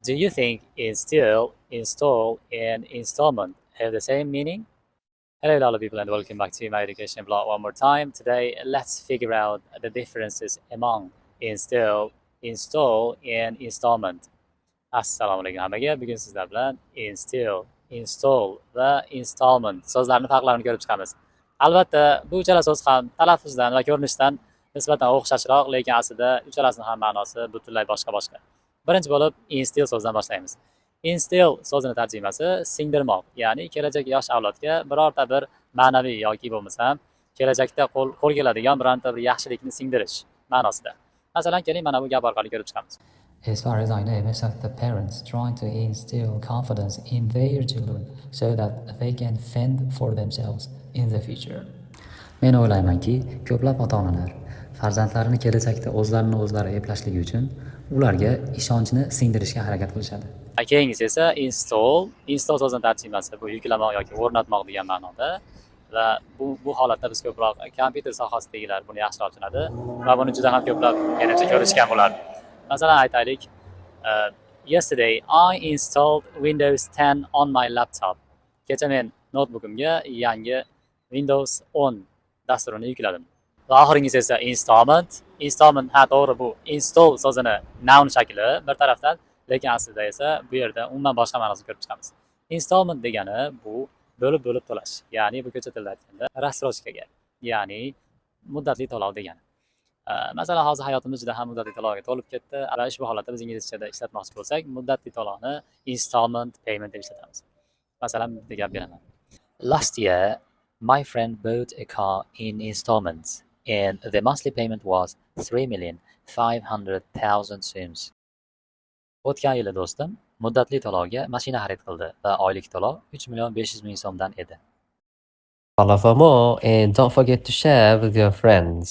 Do you think instill, install, and installment have the same meaning? Hello, a lot of people, and welcome back to my education blog one more time. Today, let's figure out the differences among instill, install, and installment. Assalomu alaykum hammaga. Bugun sizlar bilan instill, install va installment so'zlarini farqlarini ko'rib chiqamiz. Albatta, bu uchala so'z ham talaffuzdan va ko'rinishdan nisbatan o'xshashroq, lekin aslida uchalasining ham ma'nosi butunlay boshqa. Birinchi bo'lib instill so'zidan boshlaymiz. Instill so'zini tarjimasi singdirmoq, ya'ni kelajak yosh avlodga birorta bir ma'naviy yoki bo'lmasam kelajakda qo'l keladigan bironta bir yaxshilikni singdirish ma'nosida. Masalan, keling mana bu gap orqali ko'rib chiqamiz. As far as I know, most of the parents trying to instill confidence in their children so that they can fend for themselves in the future. Men o'ylaymanki, ko'plab ota-onalar farzandlarini kelajakda o'zlari eplashligi uchun ularga ishonchni singdirishga harakat qilishadi. Keyingisi esa install so'zining tarjimasi bu yuklamoq yoki o'rnatmoq degan ma'noda va bu holatda biz ko'proq kompyuter sohasidagilar buni yaxshiroq tushunadi va buni juda ham ko'plab menimcha ko'rishgan bo'lardi. Masalan, aytaylik, yesterday I installed Windows 10 on my laptop. Kecha men notebookimga yangi Windows 10 dasturini yukladim. Va oxirgisi esa installment ha to'g'ri, bu install so'zini noun shakli bir tarafdan, lekin aslida esa bu yerda umuman boshqa ma'nosini ko'rib chiqamiz. Installment degani bu bo'lib to'lash, ya'ni bu ko'cha tilida aytganda rassrochkaga, ya'ni muddatli to'lov degani. Masalan, hozir hayotimiz juda ham muddatli to'lovga to'lib ketdi. Va ushbu holatda biz inglizchada ishlatmoqchi bo'lsak, muddatli to'lovni installment payment deb ishlatamiz. Masalan, bitta gap beraman. Last year, my friend bought a car in installments and the monthly payment was 3,500,000 so'ms. O'tgan yili do'stim muddatli to'lovga mashina xarid qildi va oylik to'lov 3,500,000 so'mdan edi. Follow for more and don't forget to share with your friends.